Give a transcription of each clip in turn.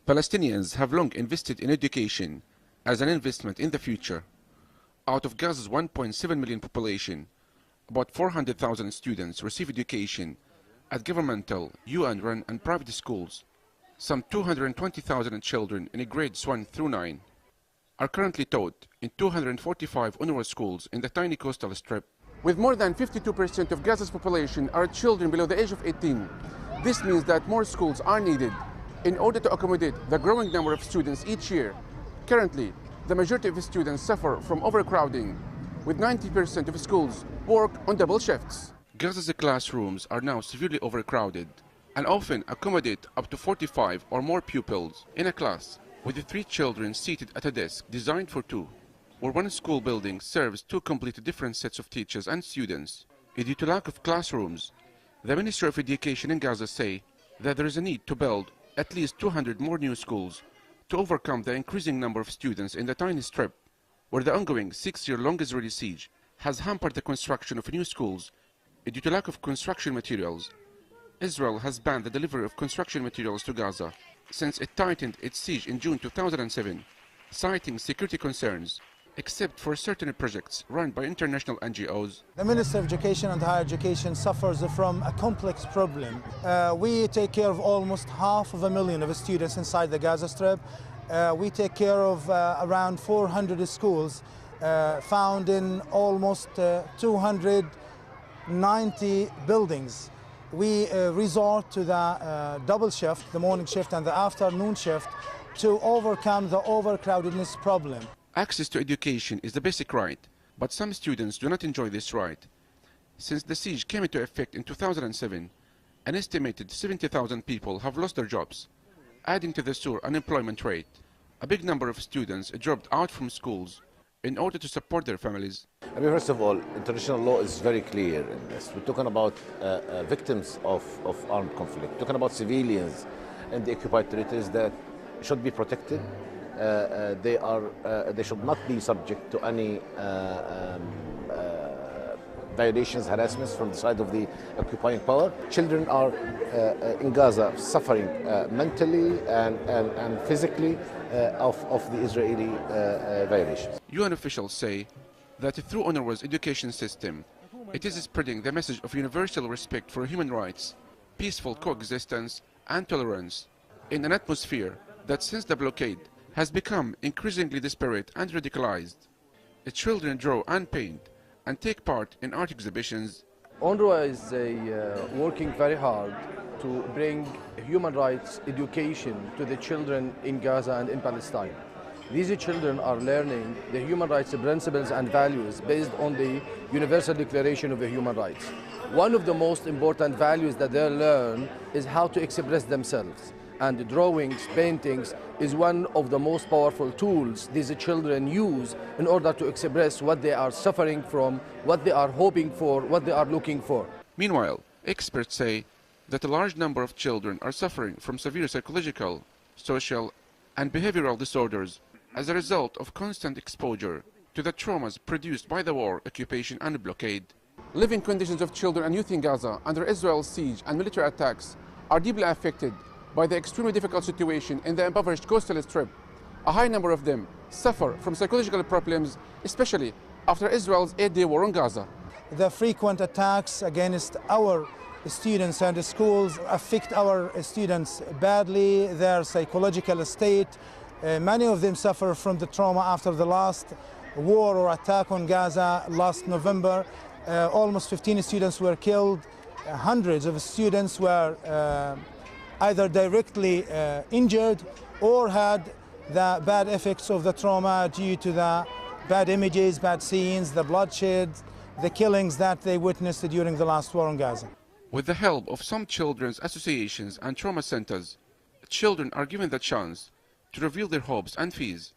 Palestinians have long invested in education as an investment in the future. Out of Gaza's 1.7 million population, about 400,000 students receive education at governmental, UN-run and private schools. Some 220,000 children in grades 1 through 9 are currently taught in 245 UNRWA schools in the tiny coastal strip. With more than 52% of Gaza's population are children below the age of 18, this means that more schools are needed in order to accommodate the growing number of students each year. Currently, the majority of students suffer from overcrowding, with 90% of schools work on double shifts. Gaza's classrooms are now severely overcrowded and often accommodate up to 45 or more pupils in a class, with 3 children seated at a desk designed for 2, where one school building serves 2 completely different sets of teachers and students. Due to lack of classrooms, the Ministry of Education in Gaza say that there is a need to build at least 200 more new schools to overcome the increasing number of students in the tiny strip, where the ongoing 6-year-long Israeli siege has hampered the construction of new schools. Due to lack of construction materials, Israel has banned the delivery of construction materials to Gaza since it tightened its siege in June 2007, citing security concerns, except for certain projects run by international NGOs. The Ministry of Education and Higher Education suffers from a complex problem. We take care of almost 500,000 of students inside the Gaza Strip. We take care of around 400 schools found in almost 290 buildings. We resort to the double shift, the morning shift and the afternoon shift, to overcome the overcrowdedness problem. Access to education is the basic right, but some students do not enjoy this right. Since the siege came into effect in 2007, an estimated 70,000 people have lost their jobs, adding to the soaring unemployment rate. A big number of students dropped out from schools in order to support their families. I mean, first of all, international law is very clear in this. We're talking about victims of armed conflict, we're talking about civilians in the occupied territories that should be protected. They should not be subject to any violations, harassments from the side of the occupying power. Children are in Gaza suffering mentally and physically of the Israeli violations. UN officials say that through UNRWA's education system, it is spreading the message of universal respect for human rights, peaceful coexistence and tolerance in an atmosphere that since the blockade has become increasingly disparate and radicalized. The children draw and paint and take part in art exhibitions. UNRWA is working very hard to bring human rights education to the children in Gaza and in Palestine. These children are learning the human rights principles and values based on the Universal Declaration of the Human Rights. One of the most important values that they learn is how to express themselves. And drawings, paintings is one of the most powerful tools these children use in order to express what they are suffering from, what they are hoping for, what they are looking for. Meanwhile, experts say that a large number of children are suffering from severe psychological, social, and behavioral disorders as a result of constant exposure to the traumas produced by the war, occupation, and blockade. Living conditions of children and youth in Gaza under Israel's siege and military attacks are deeply affected by the extremely difficult situation in the impoverished coastal strip. A high number of them suffer from psychological problems, especially after Israel's 8-day war on Gaza. The frequent attacks against our students and schools affect our students badly, their psychological state. Many of them suffer from the trauma after the last war or attack on Gaza last November. Almost 15 students were killed. Hundreds of students were either directly injured or had the bad effects of the trauma due to the bad images, bad scenes, the bloodshed, the killings that they witnessed during the last war on Gaza. With the help of some children's associations and trauma centers, children are given the chance to reveal their hopes and fears.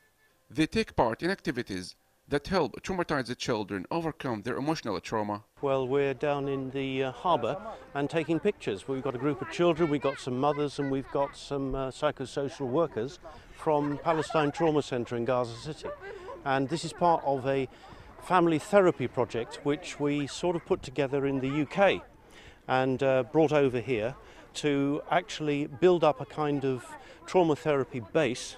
They take part in activities that help traumatized children overcome their emotional trauma. Well, we're down in the harbour and taking pictures. We've got a group of children, we've got some mothers and we've got some psychosocial workers from Palestine Trauma Centre in Gaza City. And this is part of a family therapy project which we sort of put together in the UK and brought over here to actually build up a kind of trauma therapy base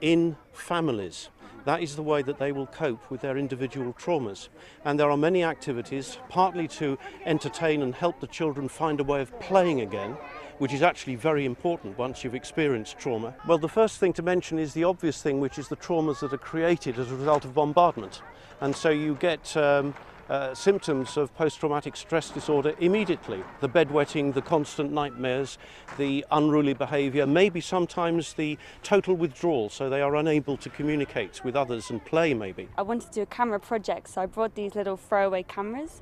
in families. That is the way that they will cope with their individual traumas. And there are many activities, partly to entertain and help the children find a way of playing again, which is actually very important once you've experienced trauma. Well, the first thing to mention is the obvious thing, which is the traumas that are created as a result of bombardment. And so you get symptoms of post-traumatic stress disorder immediately. The bedwetting, the constant nightmares, the unruly behaviour, maybe sometimes the total withdrawal, so they are unable to communicate with others and play maybe. I wanted to do a camera project, so I brought these little throwaway cameras.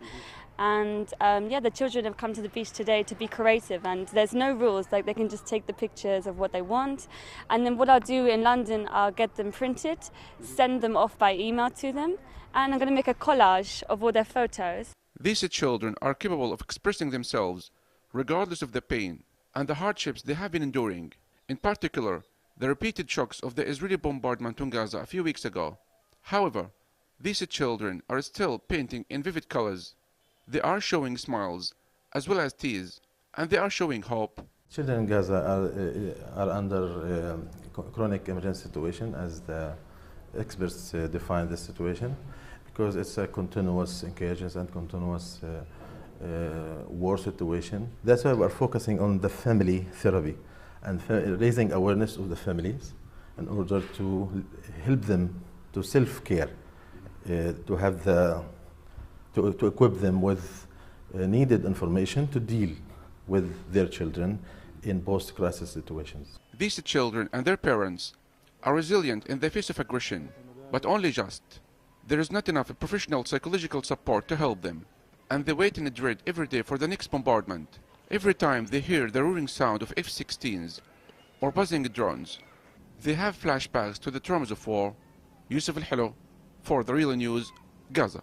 And the children have come to the beach today to be creative, and there's no rules, like they can just take the pictures of what they want. And then what I'll do in London, I'll get them printed, send them off by email to them, and I'm going to make a collage of all their photos. These children are capable of expressing themselves regardless of the pain and the hardships they have been enduring. In particular, the repeated shocks of the Israeli bombardment on Gaza a few weeks ago. However, these children are still painting in vivid colors. They are showing smiles as well as tears, and they are showing hope. Children in Gaza are under chronic emergency situation, as the experts define this situation, because it's a continuous engagements and continuous war situation. That's why we're focusing on the family therapy and raising awareness of the families in order to help them to self-care, to have to equip them with needed information to deal with their children in post-crisis situations. These children and their parents are resilient in the face of aggression, but only just. There is not enough professional psychological support to help them, and they wait in dread every day for the next bombardment. Every time they hear the roaring sound of F-16s or buzzing drones, they have flashbacks to the traumas of war. Yusuf Al-Hilo for The Real News, Gaza.